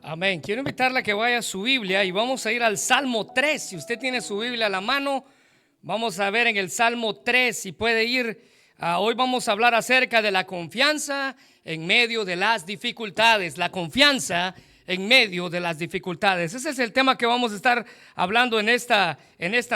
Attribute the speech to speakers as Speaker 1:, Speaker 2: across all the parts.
Speaker 1: Amén. Quiero invitarle a que vaya a su Biblia y vamos a ir al Salmo 3. Si usted tiene su Biblia a la mano, vamos a ver en el Salmo 3 si puede ir. Hoy vamos a hablar acerca de la confianza en medio de las dificultades. La confianza en medio de las dificultades. Ese es el tema que vamos a estar hablando en esta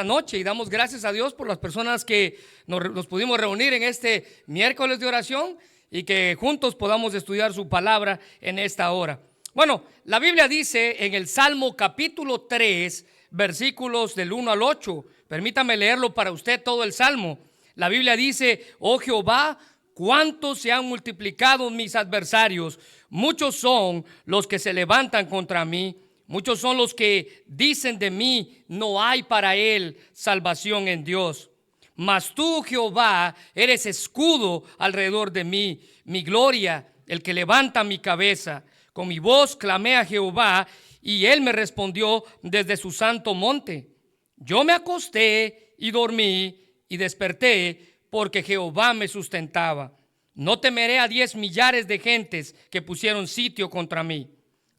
Speaker 1: noche, y damos gracias a Dios por las personas que nos pudimos reunir en este miércoles de oración y que juntos podamos estudiar su palabra en esta hora. Bueno, la Biblia dice en el Salmo capítulo 3, versículos del 1 al 8. Permítame leerlo para usted todo el Salmo. La Biblia dice: oh Jehová, cuántos se han multiplicado mis adversarios, muchos son los que se levantan contra mí, muchos son los que dicen de mí, no hay para él salvación en Dios. Mas tú, Jehová, eres escudo alrededor de mí, mi gloria, el que levanta mi cabeza. Con mi voz clamé a Jehová, y él me respondió desde su santo monte. Yo me acosté y dormí y desperté, porque Jehová me sustentaba. No temeré a 10 millares de gentes que pusieron sitio contra mí.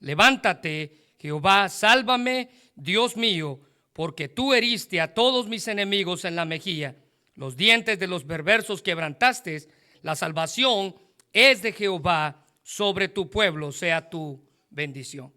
Speaker 1: Levántate, Jehová, sálvame, Dios mío, porque tú heriste a todos mis enemigos en la mejilla. Los dientes de los perversos quebrantaste. La salvación es de Jehová, sobre tu pueblo sea tu bendición.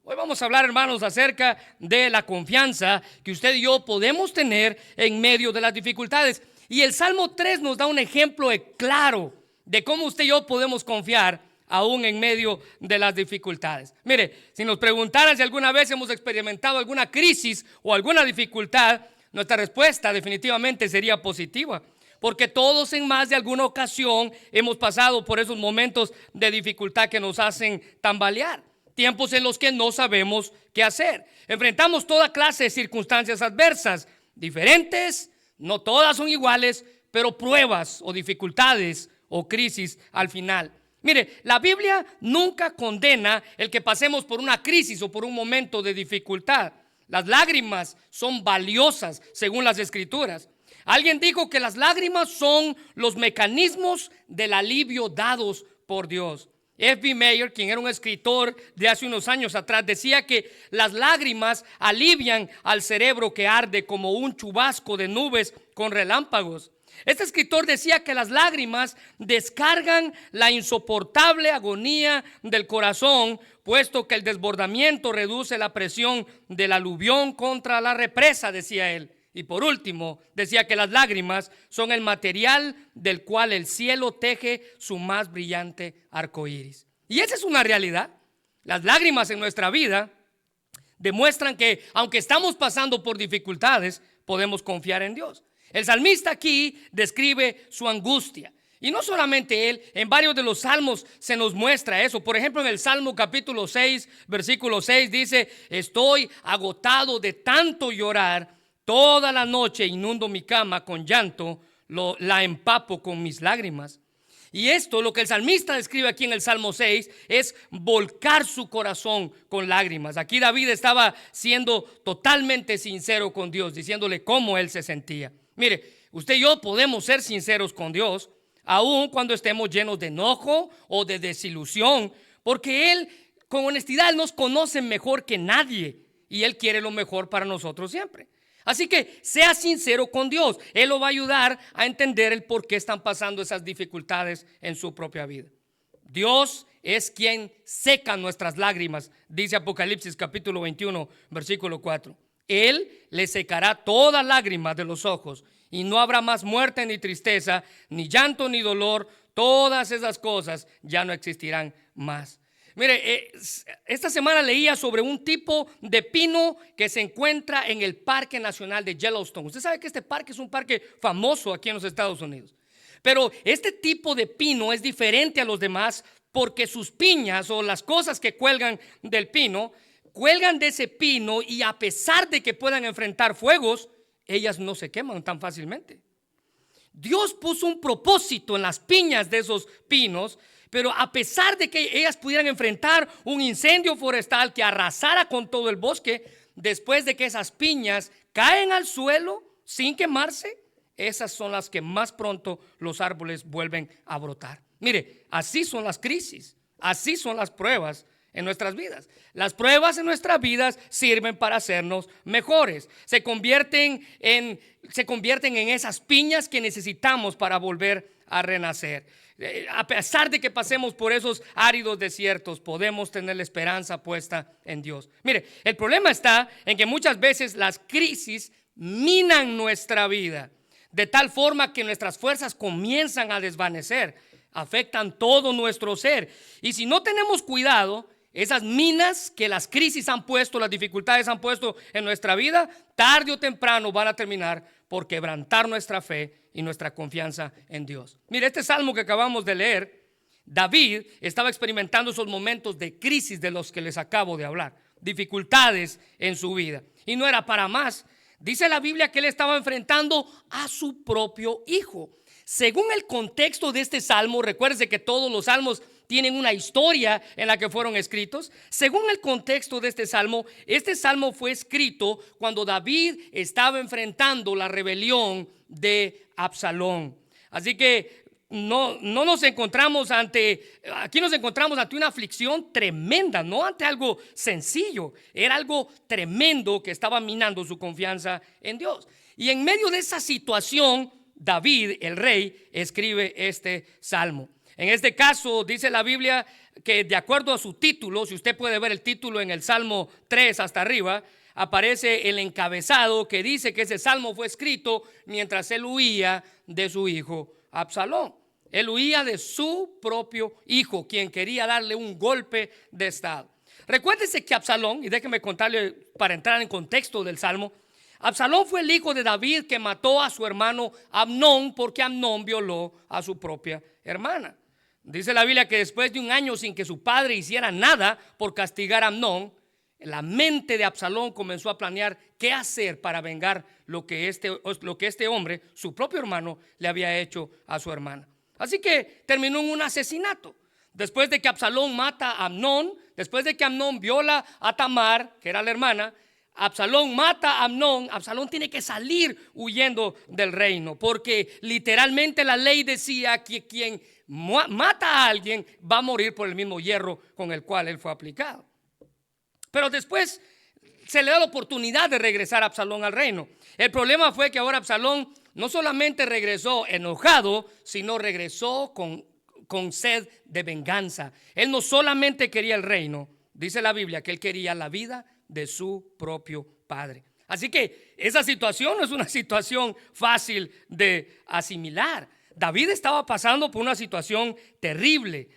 Speaker 1: Hoy vamos a hablar, hermanos, acerca de la confianza que usted y yo podemos tener en medio de las dificultades. Y el Salmo 3 nos da un ejemplo claro de cómo usted y yo podemos confiar aún en medio de las dificultades. Mire, si nos preguntaran si alguna vez hemos experimentado alguna crisis o alguna dificultad, nuestra respuesta definitivamente sería positiva, porque todos en más de alguna ocasión hemos pasado por esos momentos de dificultad que nos hacen tambalear. Tiempos en los que no sabemos qué hacer. Enfrentamos toda clase de circunstancias adversas, diferentes, no todas son iguales, pero pruebas o dificultades o crisis al final. Mire, la Biblia nunca condena el que pasemos por una crisis o por un momento de dificultad. Las lágrimas son valiosas según las Escrituras. Alguien dijo que las lágrimas son los mecanismos del alivio dados por Dios. F.B. Meyer, quien era un escritor de hace unos años atrás, decía que las lágrimas alivian al cerebro que arde como un chubasco de nubes con relámpagos. Este escritor decía que las lágrimas descargan la insoportable agonía del corazón, puesto que el desbordamiento reduce la presión del aluvión contra la represa, decía él. Y por último, decía que las lágrimas son el material del cual el cielo teje su más brillante arco iris. Y esa es una realidad. Las lágrimas en nuestra vida demuestran que, aunque estamos pasando por dificultades, podemos confiar en Dios. El salmista aquí describe su angustia. Y no solamente él, en varios de los salmos se nos muestra eso. Por ejemplo, en el Salmo capítulo 6, versículo 6 dice: estoy agotado de tanto llorar. Toda la noche inundo mi cama con llanto, la empapo con mis lágrimas. Y esto, lo que el salmista describe aquí en el Salmo 6, es volcar su corazón con lágrimas. Aquí David estaba siendo totalmente sincero con Dios, diciéndole cómo él se sentía. Mire, usted y yo podemos ser sinceros con Dios, aun cuando estemos llenos de enojo o de desilusión, porque Él, con honestidad, Él nos conoce mejor que nadie y Él quiere lo mejor para nosotros siempre. Así que sea sincero con Dios. Él lo va a ayudar a entender el por qué están pasando esas dificultades en su propia vida. Dios es quien seca nuestras lágrimas, dice Apocalipsis capítulo 21, versículo 4. Él le secará toda lágrima de los ojos, y no habrá más muerte ni tristeza, ni llanto ni dolor. Todas esas cosas ya no existirán más. Mire, esta semana leía sobre un tipo de pino que se encuentra en el Parque Nacional de Yellowstone. Usted sabe que este parque es un parque famoso aquí en los Estados Unidos. Pero este tipo de pino es diferente a los demás porque sus piñas o las cosas que cuelgan del pino, cuelgan de ese pino, y a pesar de que puedan enfrentar fuegos, ellas no se queman tan fácilmente. Dios puso un propósito en las piñas de esos pinos, pero a pesar de que ellas pudieran enfrentar un incendio forestal que arrasara con todo el bosque, después de que esas piñas caen al suelo sin quemarse, esas son las que más pronto los árboles vuelven a brotar. Mire, así son las crisis, así son las pruebas en nuestras vidas. Las pruebas en nuestras vidas sirven para hacernos mejores. Se convierten en esas piñas que necesitamos para volver a renacer. A pesar de que pasemos por esos áridos desiertos, podemos tener la esperanza puesta en Dios. Mire, el problema está en que muchas veces las crisis minan nuestra vida de tal forma que nuestras fuerzas comienzan a desvanecer, afectan todo nuestro ser. Y si no tenemos cuidado, esas minas que las crisis han puesto, las dificultades han puesto en nuestra vida, tarde o temprano van a terminar por quebrantar nuestra fe y nuestra confianza en Dios. Mire, este salmo que acabamos de leer, David estaba experimentando esos momentos de crisis de los que les acabo de hablar, dificultades en su vida, y no era para más. Dice la Biblia que él estaba enfrentando a su propio hijo. Según el contexto de este salmo, recuérdese que todos los salmos tienen una historia en la que fueron escritos. Según el contexto de este salmo fue escrito cuando David estaba enfrentando la rebelión de Absalón. Así que no nos encontramos aquí nos encontramos ante una aflicción tremenda, no ante algo sencillo. Era algo tremendo que estaba minando su confianza en Dios. Y en medio de esa situación, David, el rey, escribe este salmo. En este caso dice la Biblia que de acuerdo a su título, si usted puede ver el título en el Salmo 3 hasta arriba, aparece el encabezado que dice que ese salmo fue escrito mientras él huía de su hijo Absalón. Él huía de su propio hijo, quien quería darle un golpe de estado. Recuérdese que Absalón, y déjeme contarle para entrar en contexto del salmo, Absalón fue el hijo de David que mató a su hermano Amnón porque Amnón violó a su propia hermana. Dice la Biblia que después de un año sin que su padre hiciera nada por castigar a Amnón, la mente de Absalón comenzó a planear qué hacer para vengar lo que este hombre, su propio hermano, le había hecho a su hermana. Así que terminó en un asesinato. Después de que Absalón mata a Amnón, después de que Amnón viola a Tamar, que era la hermana, Absalón mata a Amnón. Absalón tiene que salir huyendo del reino, porque literalmente la ley decía que quien mata a alguien va a morir por el mismo hierro con el cual él fue aplicado. Pero después se le da la oportunidad de regresar a Absalón al reino. El problema fue que ahora Absalón no solamente regresó enojado, sino regresó con sed de venganza. Él no solamente quería el reino, dice la Biblia que él quería la vida de su propio padre. Así que esa situación no es una situación fácil de asimilar. David estaba pasando por una situación terrible,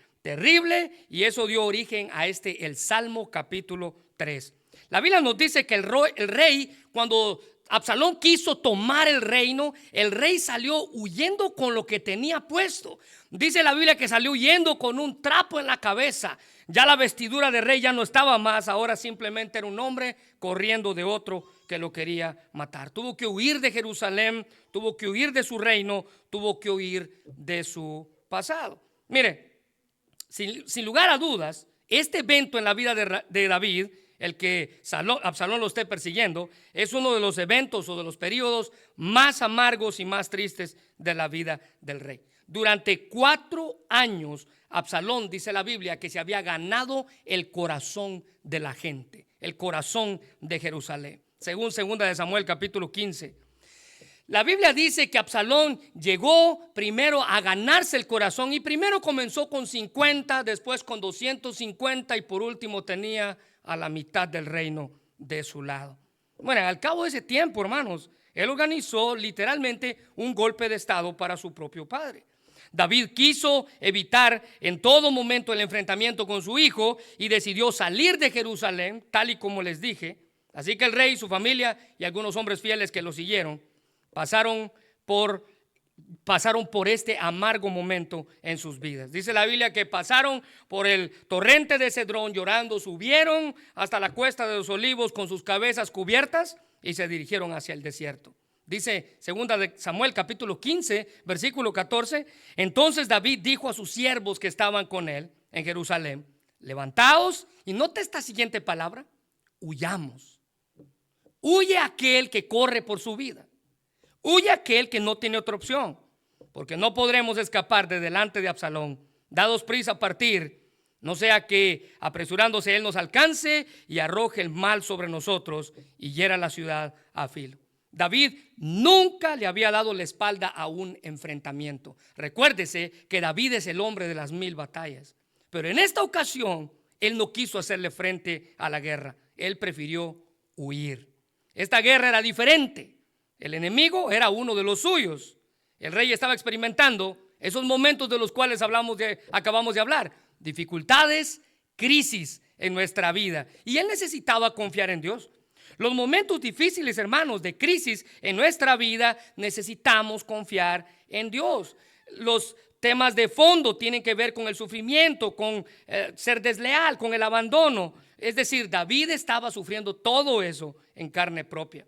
Speaker 1: y eso dio origen a el Salmo capítulo 3. La Biblia nos dice que el rey, cuando Absalón quiso tomar el reino, el rey salió huyendo con lo que tenía puesto. Dice la Biblia que salió huyendo con un trapo en la cabeza. Ya la vestidura de rey ya no estaba más, ahora simplemente era un hombre corriendo de otro que lo quería matar. Tuvo que huir de Jerusalén, tuvo que huir de su reino, tuvo que huir de su pasado. Mire, sin lugar a dudas, este evento en la vida de David, el que Absalón lo esté persiguiendo, es uno de los eventos o de los periodos más amargos y más tristes de la vida del rey. Durante 4 años, Absalón, dice la Biblia, que se había ganado el corazón de la gente, el corazón de Jerusalén. Según 2 de Samuel capítulo 15. La Biblia dice que Absalón llegó primero a ganarse el corazón y primero comenzó con 50, después con 250 y por último tenía a la mitad del reino de su lado. Bueno, al cabo de ese tiempo, hermanos, él organizó literalmente un golpe de estado para su propio padre. David quiso evitar en todo momento el enfrentamiento con su hijo y decidió salir de Jerusalén, tal y como les dije. Así que el rey, su familia y algunos hombres fieles que lo siguieron pasaron por este amargo momento en sus vidas. Dice la Biblia que pasaron por el torrente de Cedrón llorando, subieron hasta la cuesta de los olivos con sus cabezas cubiertas y se dirigieron hacia el desierto. Dice 2 de Samuel capítulo 15 versículo 14. Entonces David dijo a sus siervos que estaban con él en Jerusalén: levantaos, y note esta siguiente palabra: huyamos. Huye aquel que corre por su vida. Huye aquel que no tiene otra opción, porque no podremos escapar de delante de Absalón. Dados prisa a partir, no sea que apresurándose él nos alcance y arroje el mal sobre nosotros y hiera la ciudad a filo. David nunca le había dado la espalda a un enfrentamiento. Recuérdese que David es el hombre de las 1000 batallas, pero en esta ocasión él no quiso hacerle frente a la guerra. Él prefirió huir. Esta guerra era diferente. El enemigo era uno de los suyos. El rey estaba experimentando esos momentos de los cuales acabamos de hablar. Dificultades, crisis en nuestra vida. Y él necesitaba confiar en Dios. Los momentos difíciles, hermanos, de crisis en nuestra vida, necesitamos confiar en Dios. Los temas de fondo tienen que ver con el sufrimiento, con ser desleal, con el abandono. Es decir, David estaba sufriendo todo eso en carne propia.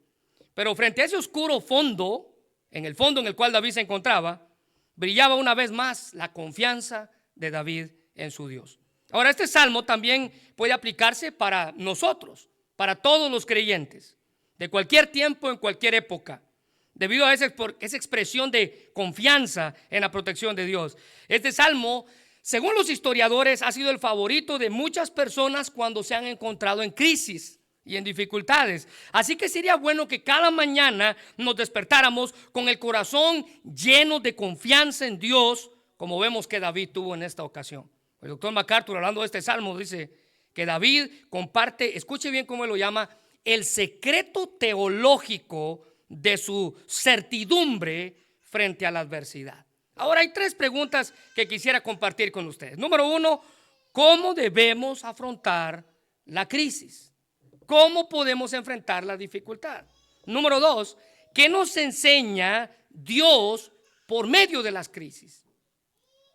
Speaker 1: Pero frente a ese oscuro fondo, en el fondo en el cual David se encontraba, brillaba una vez más la confianza de David en su Dios. Ahora, este salmo también puede aplicarse para nosotros, para todos los creyentes, de cualquier tiempo, en cualquier época, debido a esa expresión de confianza en la protección de Dios. Este salmo, según los historiadores, ha sido el favorito de muchas personas cuando se han encontrado en crisis y en dificultades. Así que sería bueno que cada mañana nos despertáramos con el corazón lleno de confianza en Dios, como vemos que David tuvo en esta ocasión. El doctor MacArthur, hablando de este salmo, dice que David comparte, escuche bien cómo él lo llama, el secreto teológico de su certidumbre frente a la adversidad. Ahora hay 3 preguntas que quisiera compartir con ustedes. Número 1, ¿cómo debemos afrontar la crisis? ¿Cómo podemos enfrentar la dificultad? Número 2, ¿qué nos enseña Dios por medio de las crisis?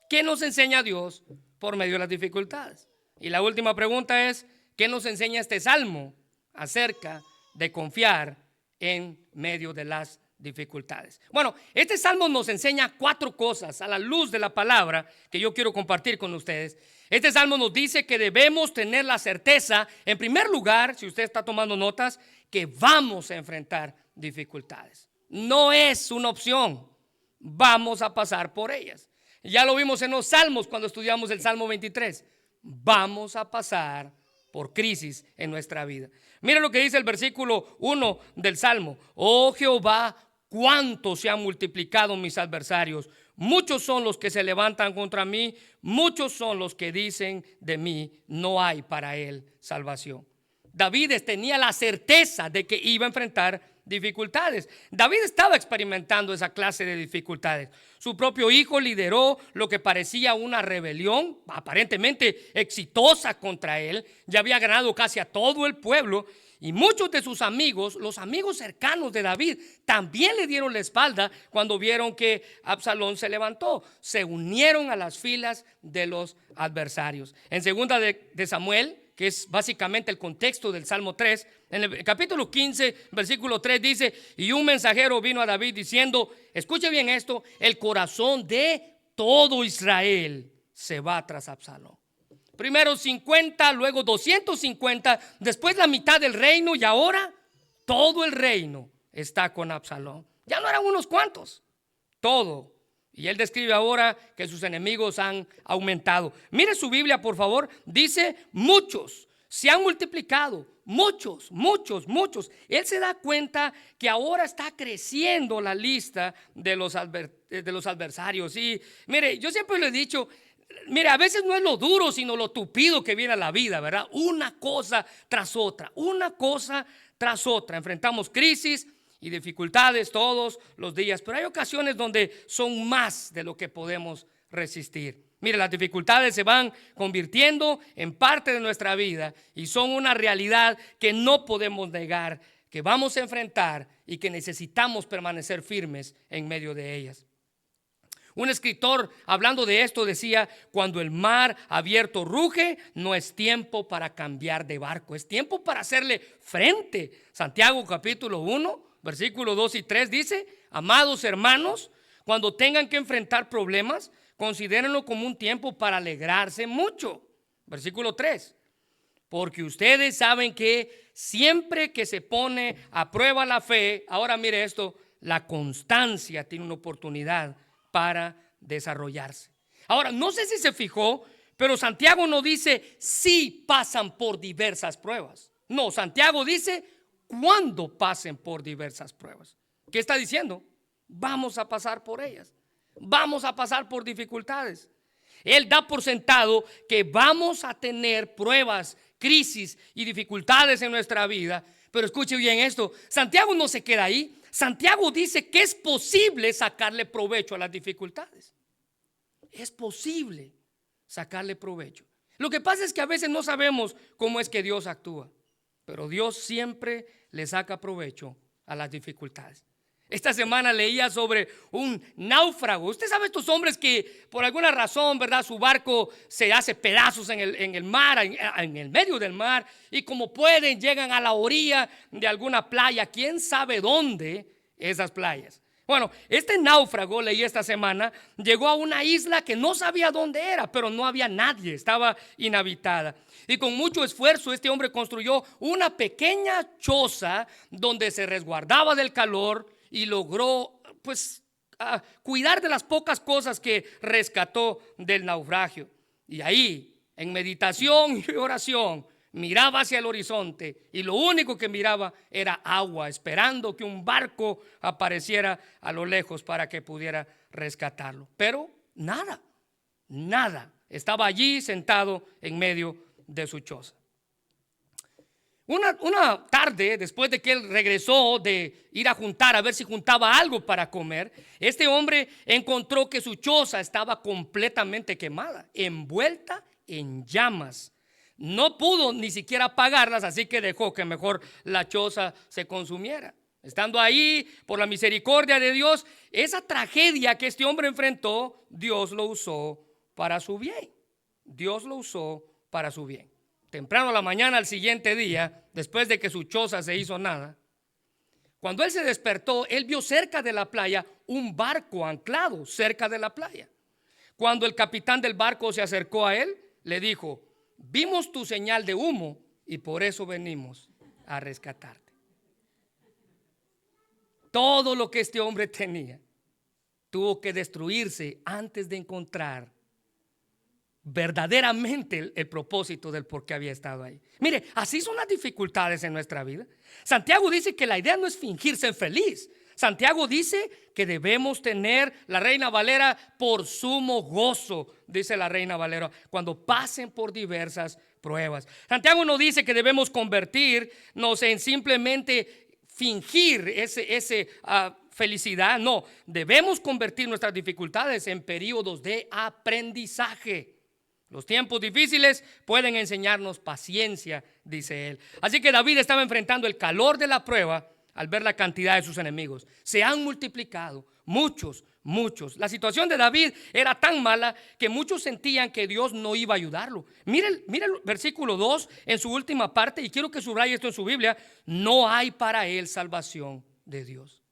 Speaker 1: ¿Qué nos enseña Dios por medio de las dificultades? Y la última pregunta es, ¿qué nos enseña este salmo acerca de confiar en medio de las dificultades? Bueno, este salmo nos enseña 4 cosas a la luz de la palabra que yo quiero compartir con ustedes. Este salmo nos dice que debemos tener la certeza, en primer lugar, si usted está tomando notas, que vamos a enfrentar dificultades. No es una opción, vamos a pasar por ellas. Ya lo vimos en los salmos cuando estudiamos el Salmo 23. Vamos a pasar por crisis en nuestra vida. Mira lo que dice el versículo 1 del Salmo. Oh Jehová, cuánto se han multiplicado mis adversarios. Muchos son los que se levantan contra mí. Muchos son los que dicen de mí, no hay para él salvación. David tenía la certeza de que iba a enfrentar dificultades. David estaba experimentando esa clase de dificultades. Su propio hijo lideró lo que parecía una rebelión aparentemente exitosa contra él. Ya había ganado casi a todo el pueblo y muchos de sus amigos, los amigos cercanos de David, también le dieron la espalda cuando vieron que Absalón se levantó. Se unieron a las filas de los adversarios. En segunda de Samuel, que es básicamente el contexto del Salmo 3, en el capítulo 15, versículo 3 dice, y un mensajero vino a David diciendo, escuche bien esto, el corazón de todo Israel se va tras Absalón. Primero 50, luego 250, después la mitad del reino y ahora todo el reino está con Absalón. Ya no eran unos cuantos, todo. Y él describe ahora que sus enemigos han aumentado. Mire su Biblia, por favor. Dice muchos, se han multiplicado. Muchos. Él se da cuenta que ahora está creciendo la lista de los adversarios. Y mire, yo siempre le he dicho, mire, a veces no es lo duro, sino lo tupido que viene a la vida, ¿verdad? Una cosa tras otra. Enfrentamos crisis y dificultades todos los días, pero hay ocasiones donde son más de lo que podemos resistir. Mire, las dificultades se van convirtiendo en parte de nuestra vida y son una realidad que no podemos negar, que vamos a enfrentar y que necesitamos permanecer firmes en medio de ellas. Un escritor hablando de esto decía, cuando el mar abierto ruge, no es tiempo para cambiar de barco, es tiempo para hacerle frente. Santiago capítulo 1, versículos 2 y 3 dice, amados hermanos, cuando tengan que enfrentar problemas, considérenlo como un tiempo para alegrarse mucho. Versículo 3, porque ustedes saben que siempre que se pone a prueba la fe, ahora mire esto, la constancia tiene una oportunidad para desarrollarse. Ahora, no sé si se fijó, Pero Santiago no dice si pasan por diversas pruebas. No, Santiago dice cuando pasen por diversas pruebas. ¿Qué está diciendo? Vamos a pasar por ellas. Vamos a pasar por dificultades. Él da por sentado que vamos a tener pruebas, crisis y dificultades en nuestra vida. Pero escuche bien esto, Santiago no se queda ahí. Santiago dice que es posible sacarle provecho a las dificultades. Es posible sacarle provecho. Lo que pasa es que a veces no sabemos cómo es que Dios actúa, pero Dios siempre le saca provecho a las dificultades. Esta semana leía sobre un náufrago. Usted sabe, estos hombres que por alguna razón, ¿verdad?, su barco se hace pedazos en el mar, en el medio del mar, y como pueden llegan a la orilla de alguna playa, quién sabe dónde esas playas. Bueno, este náufrago, leí esta semana, llegó a una isla que no sabía dónde era, pero no había nadie, estaba inhabitada. Y con mucho esfuerzo este hombre construyó una pequeña choza donde se resguardaba del calor y logró cuidar de las pocas cosas que rescató del naufragio. Y ahí, en meditación y oración, miraba hacia el horizonte y lo único que miraba era agua, esperando que un barco apareciera a lo lejos para que pudiera rescatarlo. Pero nada, estaba allí sentado en medio de su choza. Una tarde, después de que él regresó de ir a juntar, a ver si juntaba algo para comer, este hombre encontró que su choza estaba completamente quemada, envuelta en llamas. No pudo ni siquiera apagarlas, así que dejó que mejor la choza se consumiera. Estando ahí, por la misericordia de Dios, esa tragedia que este hombre enfrentó, Dios lo usó para su bien. Dios lo usó para su bien. Temprano a la mañana al siguiente día, después de que su choza se hizo nada, cuando él se despertó, él vio cerca de la playa un barco anclado cerca de la playa. Cuando el capitán del barco se acercó a él, le dijo: vimos tu señal de humo y por eso venimos a rescatarte. Todo lo que este hombre tenía tuvo que destruirse antes de encontrar verdaderamente el propósito del por qué había estado ahí. Mire, así son las dificultades en nuestra vida. Santiago dice que la idea no es fingirse feliz. Santiago dice que debemos tener, la Reina Valera, por sumo gozo, dice la Reina Valera, cuando pasen por diversas pruebas. Santiago no dice que debemos convertirnos en simplemente fingir ese felicidad. No, debemos convertir nuestras dificultades en periodos de aprendizaje. Los tiempos difíciles pueden enseñarnos paciencia, dice él. Así que David estaba enfrentando el calor de la prueba al ver la cantidad de sus enemigos. Se han multiplicado, muchos. La situación de David era tan mala que muchos sentían que Dios no iba a ayudarlo. Mire el versículo 2 en su última parte, y quiero que subraye esto en su Biblia: no hay para él salvación de Dios.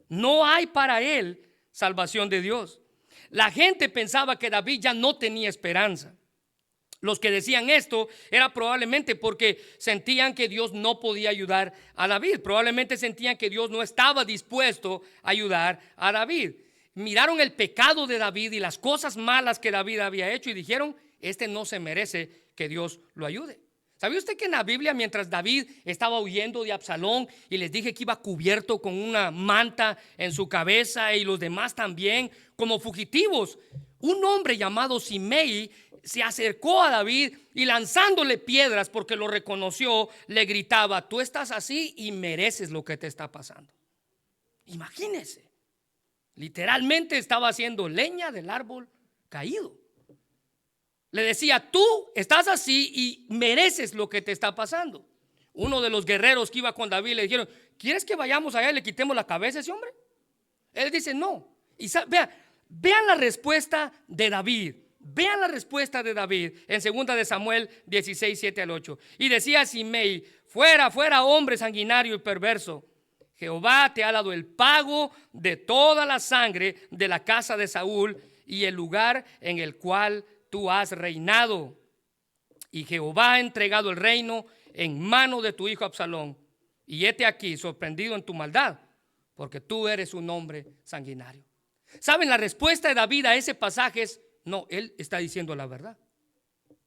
Speaker 1: No hay para él salvación de Dios. La gente pensaba que David ya no tenía esperanza. Los que decían esto era probablemente porque sentían que Dios no podía ayudar a David. Probablemente sentían que Dios no estaba dispuesto a ayudar a David. Miraron el pecado de David y las cosas malas que David había hecho y dijeron: este no se merece que Dios lo ayude. ¿Sabía usted que en la Biblia, mientras David estaba huyendo de Absalón, y les dije que iba cubierto con una manta en su cabeza y los demás también como fugitivos, un hombre llamado Simei se acercó a David y lanzándole piedras porque lo reconoció, le gritaba: tú estás así y mereces lo que te está pasando? Imagínese, literalmente estaba haciendo leña del árbol caído. Le decía: tú estás así y mereces lo que te está pasando. Uno de los guerreros que iba con David le dijeron: ¿quieres que vayamos allá y le quitemos la cabeza a ese hombre? Él dice: no. Y vean la respuesta de David. Vean la respuesta de David en 2 de Samuel 16, 7 al 8. Y decía Simei: fuera, hombre sanguinario y perverso. Jehová te ha dado el pago de toda la sangre de la casa de Saúl y el lugar en el cual tú has reinado. Y Jehová ha entregado el reino en mano de tu hijo Absalón. Y hete aquí sorprendido en tu maldad, porque tú eres un hombre sanguinario. ¿Saben? La respuesta de David a ese pasaje es: no, él está diciendo la verdad.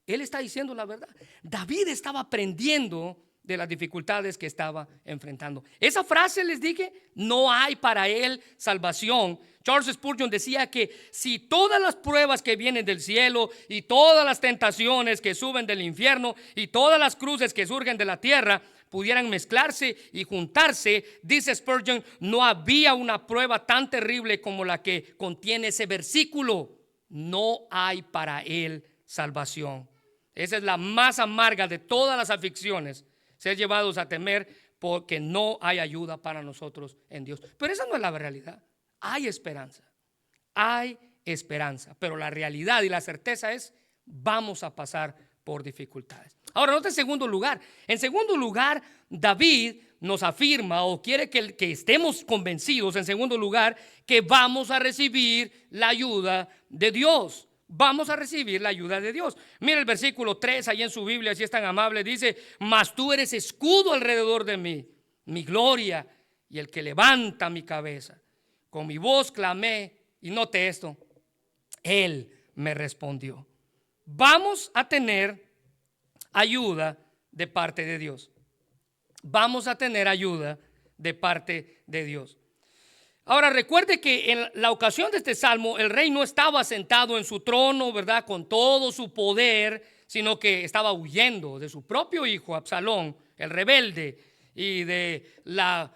Speaker 1: Él está diciendo la verdad. David estaba aprendiendo de las dificultades que estaba enfrentando. Esa frase les dije, no hay para él salvación. Charles Spurgeon decía que si todas las pruebas que vienen del cielo y todas las tentaciones que suben del infierno y todas las cruces que surgen de la tierra pudieran mezclarse y juntarse, dice Spurgeon, no había una prueba tan terrible como la que contiene ese versículo. No hay para él salvación. Esa es la más amarga de todas las aflicciones, ser llevados a temer porque no hay ayuda para nosotros en Dios. Pero esa no es la realidad. Hay esperanza, pero la realidad y la certeza es, vamos a pasar por dificultades. Ahora, nota en segundo lugar, David nos afirma o quiere que estemos convencidos, en segundo lugar, que vamos a recibir la ayuda de Dios. Vamos a recibir la ayuda de Dios. Mira el versículo 3 ahí en su Biblia, si es tan amable, dice: mas tú eres escudo alrededor de mí, mi gloria y el que levanta mi cabeza. Con mi voz clamé, y note esto, Él me respondió. Vamos a tener ayuda de parte de Dios. Vamos a tener ayuda de parte de Dios. Ahora recuerde que en la ocasión de este salmo el rey no estaba sentado en su trono, ¿verdad?, con todo su poder, sino que estaba huyendo de su propio hijo Absalón, el rebelde, y de la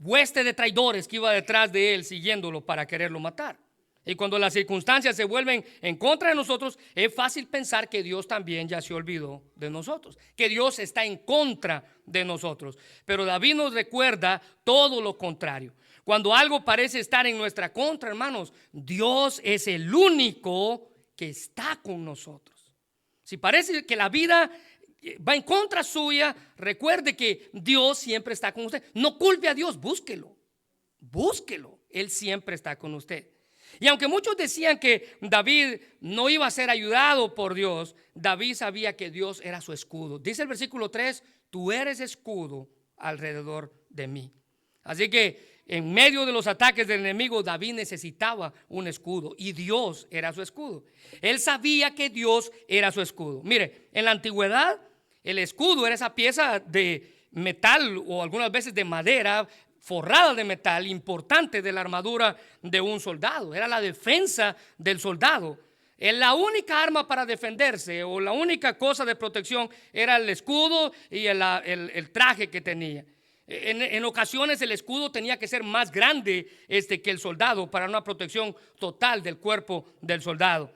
Speaker 1: hueste de traidores que iba detrás de él siguiéndolo para quererlo matar. Y cuando las circunstancias se vuelven en contra de nosotros, es fácil pensar que Dios también ya se olvidó de nosotros, que Dios está en contra de nosotros. Pero David nos recuerda todo lo contrario. Cuando algo parece estar en nuestra contra, hermanos, Dios es el único que está con nosotros. Si parece que la vida va en contra suya, recuerde que Dios siempre está con usted. No culpe a Dios, búsquelo. Él siempre está con usted. Y aunque muchos decían que David no iba a ser ayudado por Dios, David sabía que Dios era su escudo. Dice el versículo 3, tú eres escudo alrededor de mí. Así que en medio de los ataques del enemigo, David necesitaba un escudo y Dios era su escudo. Él sabía que Dios era su escudo. Mire, en la antigüedad el escudo era esa pieza de metal o algunas veces de madera forrada de metal importante de la armadura de un soldado. Era la defensa del soldado. La única arma para defenderse o la única cosa de protección era el escudo y el traje que tenía. En ocasiones el escudo tenía que ser más grande que el soldado para una protección total del cuerpo del soldado.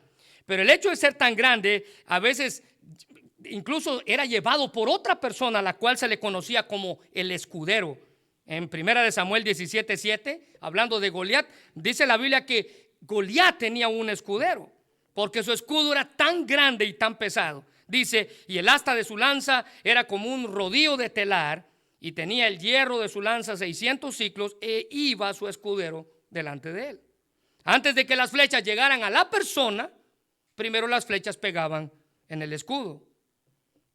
Speaker 1: Pero el hecho de ser tan grande, a veces incluso era llevado por otra persona, a la cual se le conocía como el escudero. En 1 Samuel 17:7, hablando de Goliat, dice la Biblia que Goliat tenía un escudero, porque su escudo era tan grande y tan pesado. Dice, y el asta de su lanza era como un rodillo de telar, y tenía el hierro de su lanza 600 ciclos, e iba su escudero delante de él. Antes de que las flechas llegaran a la persona, primero las flechas pegaban en el escudo.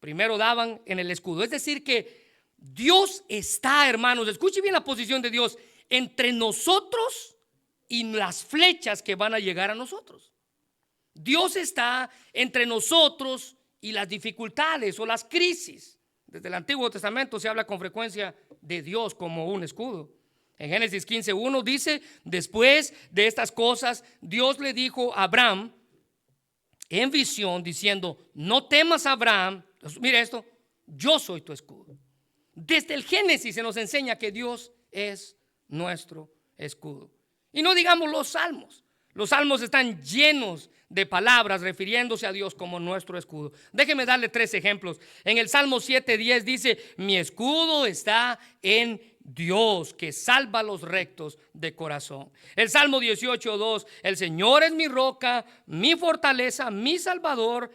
Speaker 1: Primero daban en el escudo. Es decir que Dios está, hermanos, escuche bien la posición de Dios, entre nosotros y las flechas que van a llegar a nosotros. Dios está entre nosotros y las dificultades o las crisis. Desde el Antiguo Testamento se habla con frecuencia de Dios como un escudo. En Génesis 15:1 dice, después de estas cosas, Dios le dijo a Abraham en visión diciendo, no temas, Abraham. Mire esto, yo soy tu escudo. Desde el Génesis se nos enseña que Dios es nuestro escudo. Y no digamos los salmos. Los salmos están llenos de palabras refiriéndose a Dios como nuestro escudo. Déjeme darle 3 ejemplos. En el Salmo 7:10 dice, mi escudo está en Dios, que salva a los rectos de corazón. El Salmo 18:2, el Señor es mi roca, mi fortaleza, mi salvador.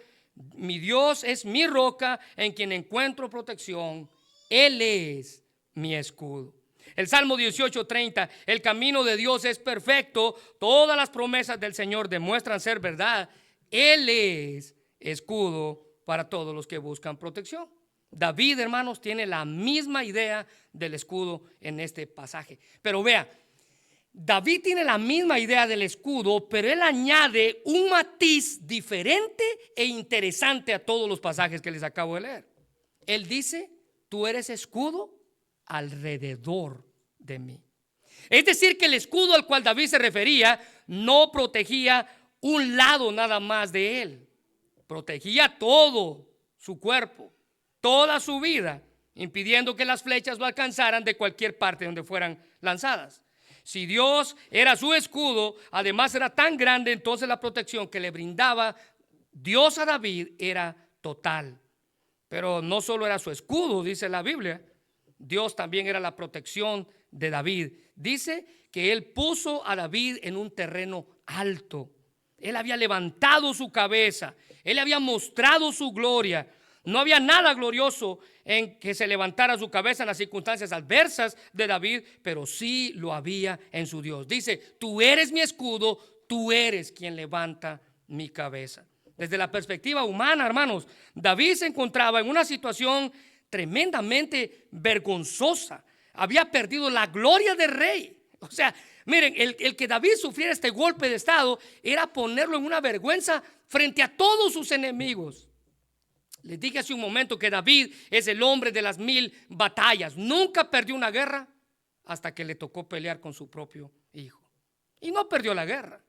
Speaker 1: Mi Dios es mi roca en quien encuentro protección. Él es mi escudo. El Salmo 18:30, el camino de Dios es perfecto, todas las promesas del Señor demuestran ser verdad. Él es escudo para todos los que buscan protección. David, hermanos, tiene la misma idea del escudo en este pasaje. Pero vea, David tiene la misma idea del escudo, pero él añade un matiz diferente e interesante a todos los pasajes que les acabo de leer. Él dice: tú eres escudo alrededor de mí. Es decir, que el escudo al cual David se refería no protegía un lado nada más de él, protegía todo su cuerpo, toda su vida, impidiendo que las flechas lo alcanzaran de cualquier parte donde fueran lanzadas. Si Dios era su escudo, además era tan grande, entonces la protección que le brindaba Dios a David era total. Pero no solo era su escudo, dice la Biblia, Dios también era la protección de David. Dice que él puso a David en un terreno alto. Él había levantado su cabeza, él había mostrado su gloria. No había nada glorioso en que se levantara su cabeza en las circunstancias adversas de David, pero sí lo había en su Dios. Dice: tú eres mi escudo, tú eres quien levanta mi cabeza. Desde la perspectiva humana, hermanos, David se encontraba en una situación tremendamente vergonzosa. Había perdido la gloria de rey. O sea, miren, el que David sufriera este golpe de estado era ponerlo en una vergüenza frente a todos sus enemigos. Les dije hace un momento que David es el hombre de las 1000 batallas. Nunca perdió una guerra hasta que le tocó pelear con su propio hijo. Y no perdió la guerra,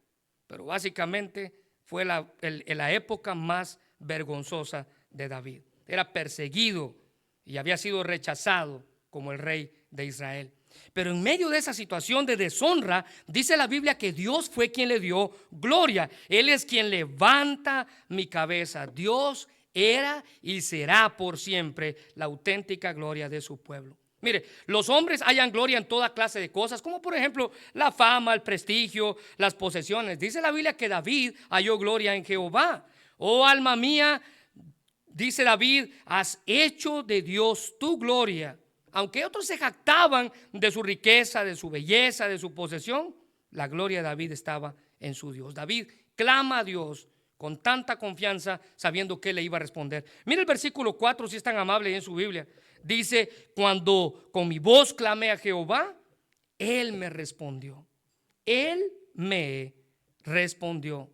Speaker 1: pero básicamente fue la época más vergonzosa de David. Era perseguido y había sido rechazado como el rey de Israel. Pero en medio de esa situación de deshonra, dice la Biblia que Dios fue quien le dio gloria. Él es quien levanta mi cabeza. Dios era y será por siempre la auténtica gloria de su pueblo. Mire, los hombres hallan gloria en toda clase de cosas, como por ejemplo la fama, el prestigio, las posesiones. Dice la Biblia que David halló gloria en Jehová. Oh alma mía, dice David, has hecho de Dios tu gloria. Aunque otros se jactaban de su riqueza, de su belleza, de su posesión, la gloria de David estaba en su Dios. David clama a Dios con tanta confianza, sabiendo que le iba a responder. Mira el versículo 4, si es tan amable en su Biblia. Dice: cuando con mi voz clamé a Jehová, Él me respondió. Él me respondió.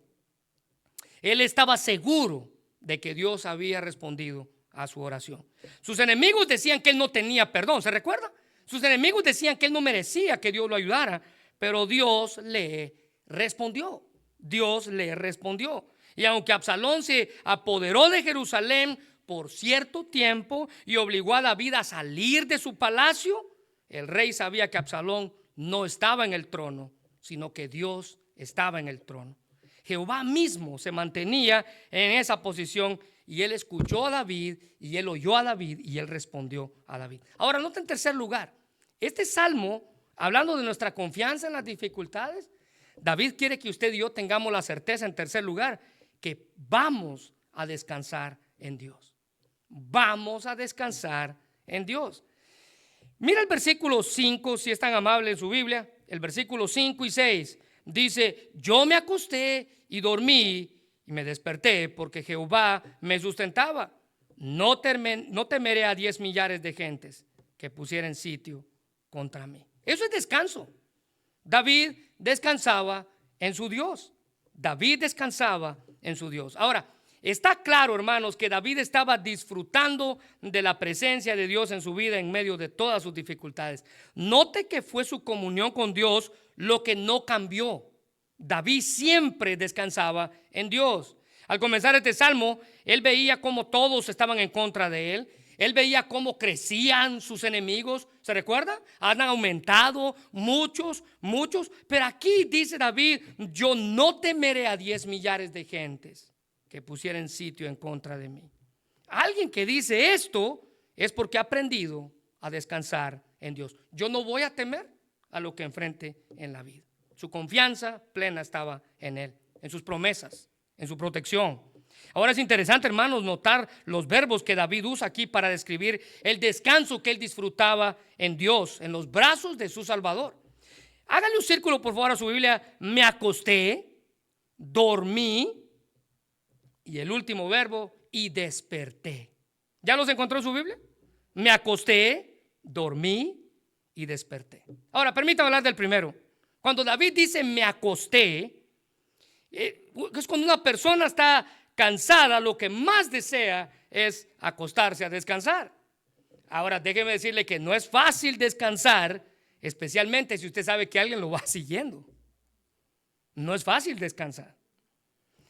Speaker 1: Él estaba seguro de que Dios había respondido a su oración. Sus enemigos decían que él no tenía perdón, ¿se recuerda? Sus enemigos decían que él no merecía que Dios lo ayudara, pero Dios le respondió. Dios le respondió. Y aunque Absalón se apoderó de Jerusalén por cierto tiempo y obligó a David a salir de su palacio, el rey sabía que Absalón no estaba en el trono, sino que Dios estaba en el trono. Jehová mismo se mantenía en esa posición, y él escuchó a David, y él oyó a David, y él respondió a David. Ahora, nota en tercer lugar, este salmo, hablando de nuestra confianza en las dificultades, David quiere que usted y yo tengamos la certeza, en tercer lugar, que vamos a descansar en Dios. Vamos a descansar en Dios. Mira el versículo 5, si es tan amable en su Biblia. El versículo 5 y 6 dice: yo me acosté y dormí y me desperté, porque Jehová me sustentaba. No temeré a 10 millares de gentes que pusieren sitio contra mí. Eso es descanso. David descansaba en su Dios. David descansaba en su Dios. Ahora, está claro, hermanos, que David estaba disfrutando de la presencia de Dios en su vida en medio de todas sus dificultades. Note que fue su comunión con Dios lo que no cambió. David siempre descansaba en Dios. Al comenzar este salmo, él veía cómo todos estaban en contra de él. Él veía cómo crecían sus enemigos. ¿Se recuerda? Han aumentado muchos. Pero aquí dice David: yo no temeré a 10 millares de gentes que pusieren sitio en contra de mí. Alguien que dice esto es porque ha aprendido a descansar en Dios. Yo no voy a temer a lo que enfrente en la vida. Su confianza plena estaba en Él, en sus promesas, en su protección. Ahora es interesante, hermanos, notar los verbos que David usa aquí para describir el descanso que él disfrutaba en Dios, en los brazos de su Salvador. Hágale un círculo, por favor, a su Biblia. Me acosté, dormí, y el último verbo, y desperté. ¿Ya los encontró en su Biblia? Me acosté, dormí y desperté. Ahora, permítame hablar del primero. Cuando David dice me acosté, es cuando una persona está cansada, lo que más desea es acostarse a descansar. Ahora déjeme decirle que no es fácil descansar, especialmente si usted sabe que alguien lo va siguiendo. No es fácil descansar.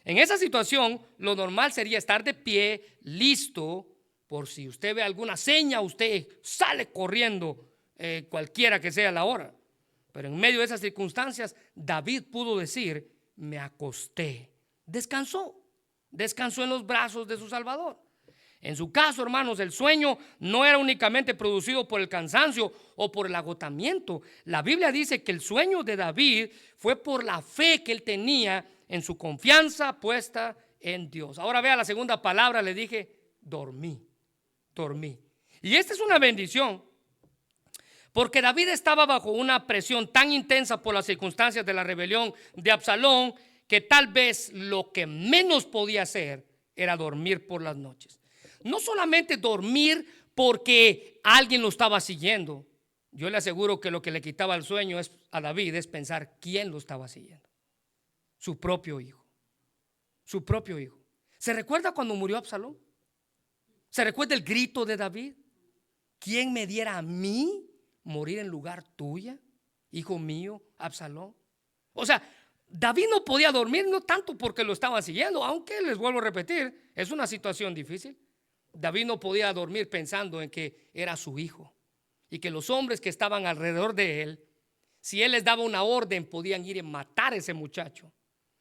Speaker 1: En esa situación, lo normal sería estar de pie, listo, por si usted ve alguna seña, usted sale corriendo, cualquiera que sea la hora. Pero en medio de esas circunstancias, David pudo decir, me acosté, descansó en los brazos de su Salvador. En su caso, hermanos, el sueño no era únicamente producido por el cansancio o por el agotamiento. La Biblia dice que el sueño de David fue por la fe que él tenía en su confianza puesta en Dios. Ahora vea la segunda palabra, le dije, dormí. Y esta es una bendición, porque David estaba bajo una presión tan intensa por las circunstancias de la rebelión de Absalón, que tal vez lo que menos podía hacer era dormir por las noches. No solamente dormir porque alguien lo estaba siguiendo. Yo le aseguro que lo que le quitaba el sueño a David es pensar quién lo estaba siguiendo. Su propio hijo. ¿Se recuerda cuando murió Absalón? ¿Se recuerda el grito de David? ¿Quién me diera a mí morir en lugar tuya, hijo mío, Absalón? O sea, David no podía dormir, no tanto porque lo estaban siguiendo, aunque les vuelvo a repetir, es una situación difícil. David no podía dormir pensando en que era su hijo y que los hombres que estaban alrededor de él, si él les daba una orden, podían ir a matar a ese muchacho.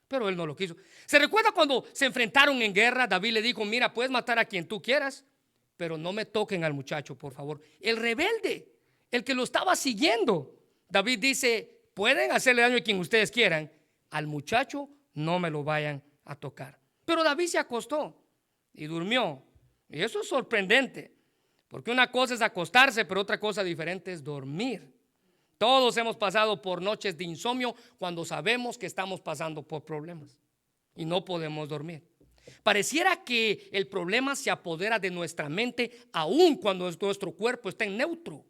Speaker 1: Pero él no lo quiso. ¿Se recuerda cuando se enfrentaron en guerra? David le dijo, mira, puedes matar a quien tú quieras, pero no me toquen al muchacho, por favor. El rebelde, el que lo estaba siguiendo. David dice, pueden hacerle daño a quien ustedes quieran, al muchacho no me lo vayan a tocar. Pero David se acostó y durmió. Y eso es sorprendente, porque una cosa es acostarse, pero otra cosa diferente es dormir. Todos hemos pasado por noches de insomnio cuando sabemos que estamos pasando por problemas y no podemos dormir. Pareciera que el problema se apodera de nuestra mente aun cuando nuestro cuerpo está en neutro.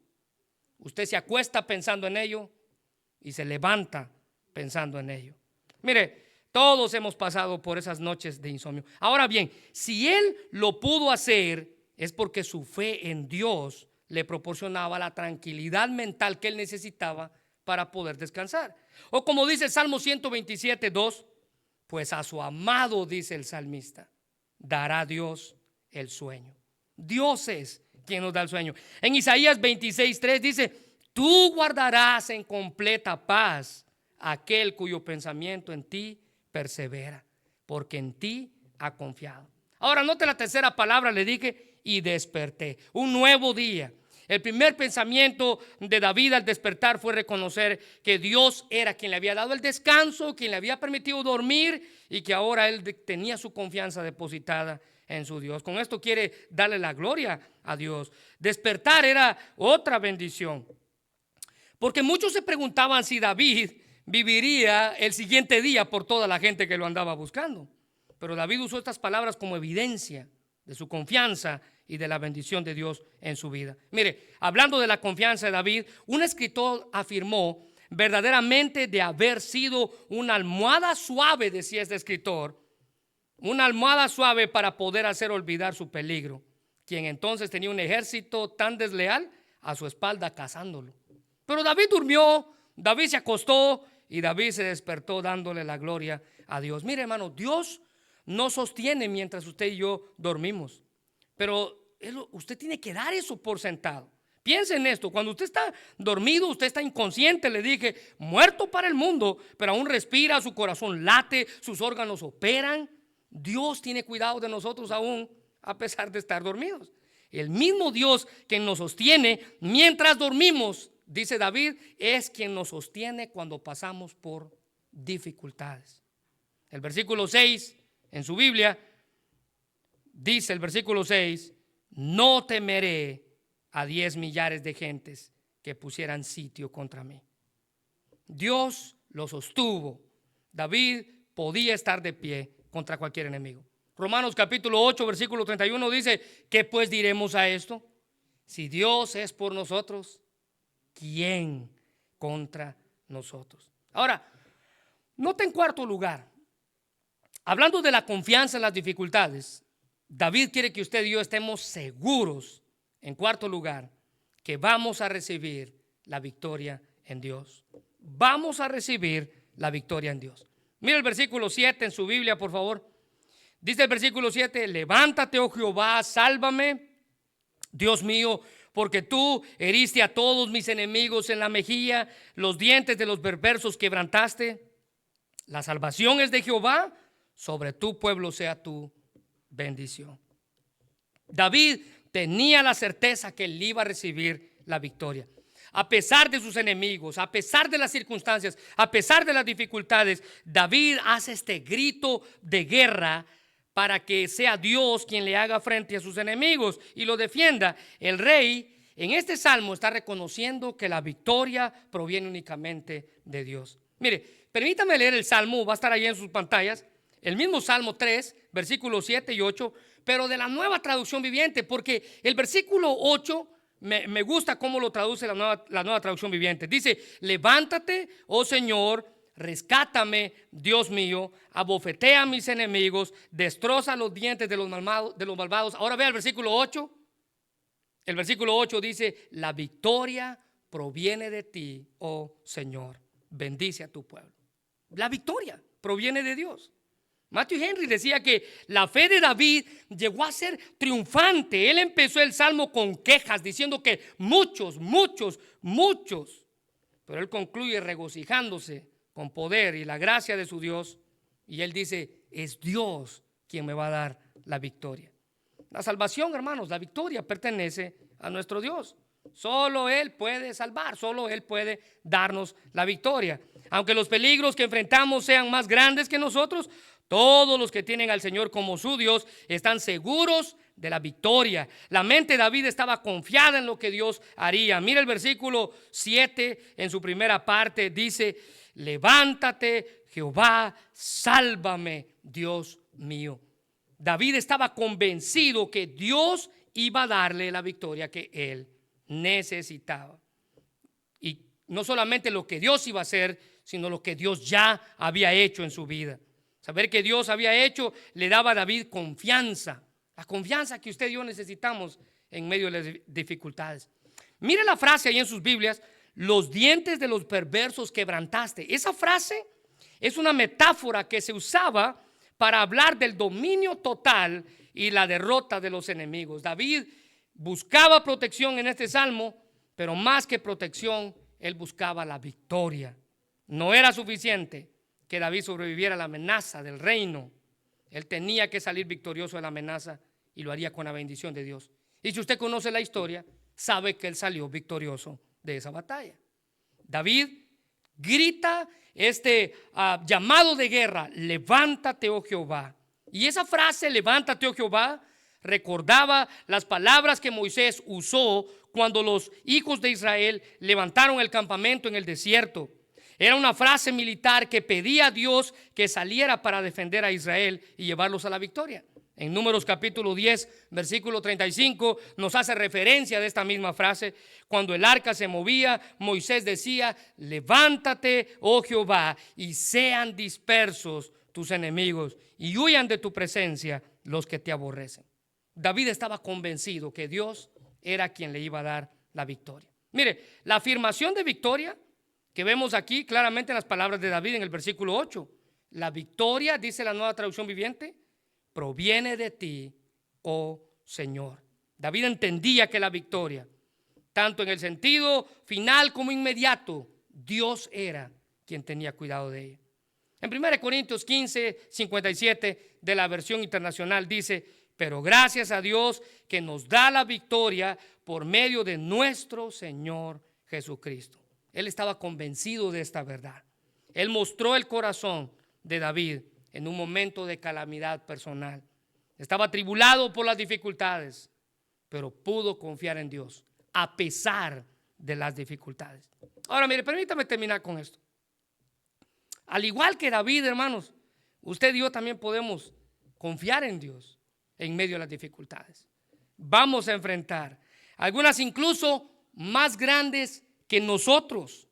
Speaker 1: Usted se acuesta pensando en ello y se levanta pensando en ello. Mire, todos hemos pasado por esas noches de insomnio. Ahora bien, si él lo pudo hacer, es porque su fe en Dios le proporcionaba la tranquilidad mental que él necesitaba para poder descansar. O como dice el Salmo 127:2, pues a su amado, dice el salmista, dará Dios el sueño. Dios es quien nos da el sueño. En Isaías 26:3 dice, tú guardarás en completa paz aquel cuyo pensamiento en ti persevera, porque en ti ha confiado. Ahora note la tercera palabra, le dije, y desperté. Un nuevo día. El primer pensamiento de David al despertar fue reconocer que Dios era quien le había dado el descanso, quien le había permitido dormir y que ahora él tenía su confianza depositada en su Dios. Con esto quiere darle la gloria a Dios. Despertar era otra bendición, porque muchos se preguntaban si David viviría el siguiente día por toda la gente que lo andaba buscando. Pero David usó estas palabras como evidencia de su confianza y de la bendición de Dios en su vida. Mire, hablando de la confianza de David, un escritor afirmó verdaderamente de haber sido una almohada suave, decía este escritor, una almohada suave para poder hacer olvidar su peligro, quien entonces tenía un ejército tan desleal a su espalda cazándolo. Pero David durmió, David se acostó y David se despertó dándole la gloria a Dios. Mire, hermano, Dios nos sostiene mientras usted y yo dormimos, pero usted tiene que dar eso por sentado. Piense en esto, cuando usted está dormido, usted está inconsciente, le dije, muerto para el mundo, pero aún respira, su corazón late, sus órganos operan. Dios tiene cuidado de nosotros aún a pesar de estar dormidos. El mismo Dios que nos sostiene mientras dormimos, dice David, es quien nos sostiene cuando pasamos por dificultades. El versículo 6 en su Biblia dice, el versículo 6, no temeré a 10 millares de gentes que pusieran sitio contra mí. Dios lo sostuvo. David podía estar de pie contra cualquier enemigo. Romanos capítulo 8 versículo 31 dice, ¿qué pues diremos a esto? Si Dios es por nosotros, ¿quién contra nosotros? Ahora, nota en cuarto lugar, hablando de la confianza en las dificultades, David quiere que usted y yo estemos seguros, en cuarto lugar, que vamos a recibir la victoria en Dios. Vamos a recibir la victoria en Dios. Mira el versículo 7 en su Biblia, por favor. Dice el versículo 7, levántate, oh Jehová, sálvame, Dios mío, porque tú heriste a todos mis enemigos en la mejilla, los dientes de los perversos quebrantaste. La salvación es de Jehová, sobre tu pueblo sea tu bendición. David tenía la certeza que él iba a recibir la victoria. A pesar de sus enemigos, a pesar de las circunstancias, a pesar de las dificultades, David hace este grito de guerra para que sea Dios quien le haga frente a sus enemigos y lo defienda. El rey en este salmo está reconociendo que la victoria proviene únicamente de Dios. Mire, permítame leer el salmo, va a estar ahí en sus pantallas. El mismo Salmo 3, versículos 7 y 8, pero de la Nueva Traducción Viviente, porque el versículo 8 me gusta cómo lo traduce la nueva Traducción Viviente. Dice, levántate, oh Señor, rescátame, Dios mío, abofetea a mis enemigos, destroza los dientes de los malvados. Ahora vea el versículo 8. El versículo 8 dice, la victoria proviene de ti, oh Señor, bendice a tu pueblo. La victoria proviene de Dios. Matthew Henry decía que la fe de David llegó a ser triunfante. Él empezó el salmo con quejas, diciendo que muchos, pero él concluye regocijándose con poder y la gracia de su Dios. Y él dice, es Dios quien me va a dar la victoria. La salvación, hermanos, la victoria pertenece a nuestro Dios. Solo Él puede salvar, solo Él puede darnos la victoria. Aunque los peligros que enfrentamos sean más grandes que nosotros, todos los que tienen al Señor como su Dios están seguros de la victoria. La mente de David estaba confiada en lo que Dios haría. Mira el versículo 7 en su primera parte, dice, levántate, Jehová, sálvame, Dios mío. David estaba convencido que Dios iba a darle la victoria que él necesitaba. Y no solamente lo que Dios iba a hacer, sino lo que Dios ya había hecho en su vida. Saber que Dios había hecho le daba a David confianza, la confianza que usted y yo necesitamos en medio de las dificultades. Mire la frase ahí en sus Biblias, los dientes de los perversos quebrantaste. Esa frase es una metáfora que se usaba para hablar del dominio total y la derrota de los enemigos. David buscaba protección en este salmo, pero más que protección, él buscaba la victoria. No era suficiente que David sobreviviera a la amenaza del reino. Él tenía que salir victorioso de la amenaza y lo haría con la bendición de Dios. Y si usted conoce la historia, sabe que él salió victorioso de esa batalla. David grita este llamado de guerra, levántate, oh Jehová. Y esa frase, levántate, oh Jehová, recordaba las palabras que Moisés usó cuando los hijos de Israel levantaron el campamento en el desierto. Era una frase militar que pedía a Dios que saliera para defender a Israel y llevarlos a la victoria. En Números capítulo 10, versículo 35, nos hace referencia de esta misma frase. Cuando el arca se movía, Moisés decía, levántate, oh Jehová, y sean dispersos tus enemigos, y huyan de tu presencia los que te aborrecen. David estaba convencido que Dios era quien le iba a dar la victoria. Mire, la afirmación de victoria que vemos aquí claramente en las palabras de David en el versículo 8. La victoria, dice la Nueva Traducción Viviente, proviene de ti, oh Señor. David entendía que la victoria, tanto en el sentido final como inmediato, Dios era quien tenía cuidado de ella. En 1 Corintios 15, 57 de la versión internacional dice, pero gracias a Dios que nos da la victoria por medio de nuestro Señor Jesucristo. Él estaba convencido de esta verdad. Él mostró el corazón de David en un momento de calamidad personal. Estaba atribulado por las dificultades, pero pudo confiar en Dios a pesar de las dificultades. Ahora, mire, permítame terminar con esto. Al igual que David, hermanos, usted y yo también podemos confiar en Dios en medio de las dificultades. Vamos a enfrentar algunas incluso más grandes que nosotros,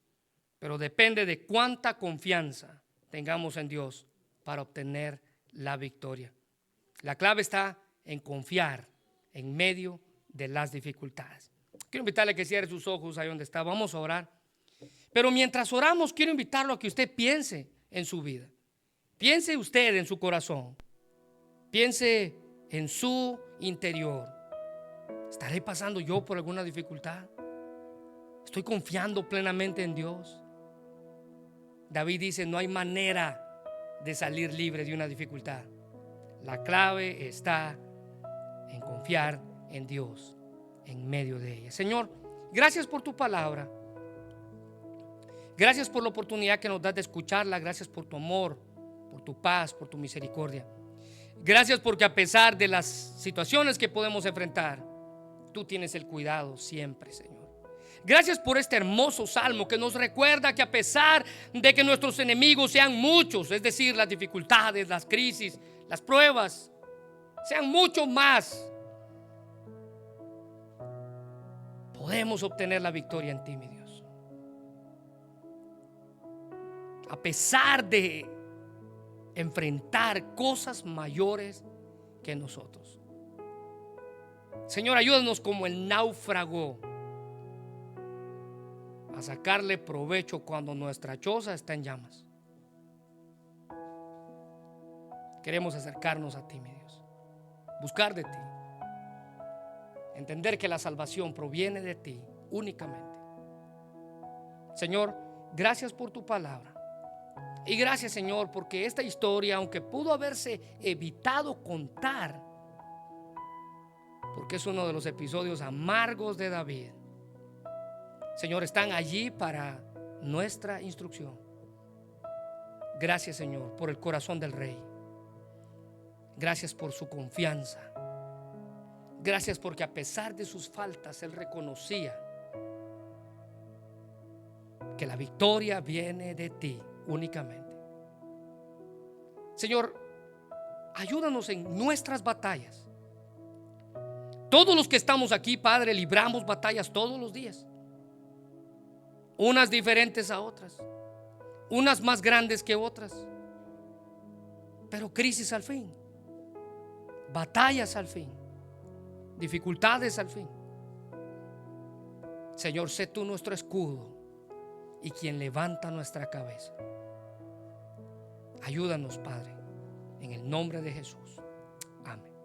Speaker 1: pero depende de cuánta confianza tengamos en Dios para obtener la victoria. La clave está en confiar en medio de las dificultades. Quiero invitarle a que cierre sus ojos ahí donde está. Vamos a orar. Pero mientras oramos, quiero invitarlo a que usted piense en su vida. Piense usted en su corazón. Piense en su interior. ¿Estaré pasando yo por alguna dificultad? ¿Estoy confiando plenamente en Dios? David dice, no hay manera de salir libre de una dificultad. La clave está en confiar en Dios en medio de ella. Señor, gracias por tu palabra. Gracias por la oportunidad que nos das de escucharla. Gracias por tu amor, por tu paz, por tu misericordia. Gracias porque a pesar de las situaciones que podemos enfrentar, tú tienes el cuidado siempre, Señor. Gracias por este hermoso salmo que nos recuerda que a pesar de que nuestros enemigos sean muchos, es decir, las dificultades, las crisis, las pruebas, sean mucho más, podemos obtener la victoria en ti, mi Dios. A pesar de enfrentar cosas mayores que nosotros. Señor, ayúdanos como el náufrago a sacarle provecho cuando nuestra choza está en llamas. Queremos acercarnos a ti, mi Dios, buscar de ti, entender que la salvación proviene de ti únicamente. Señor, gracias por tu palabra. Y gracias, Señor, porque esta historia, aunque pudo haberse evitado contar, porque es uno de los episodios amargos de David, Señor, están allí para nuestra instrucción. Gracias, Señor, por el corazón del rey. Gracias por su confianza. Gracias porque a pesar de sus faltas, él reconocía que la victoria viene de ti únicamente. Señor, ayúdanos en nuestras batallas. Todos los que estamos aquí, Padre, libramos batallas todos los días, unas diferentes a otras, unas más grandes que otras, pero crisis al fin, batallas al fin, dificultades al fin. Señor, sé tú nuestro escudo y quien levanta nuestra cabeza. Ayúdanos, Padre, en el nombre de Jesús. Amén.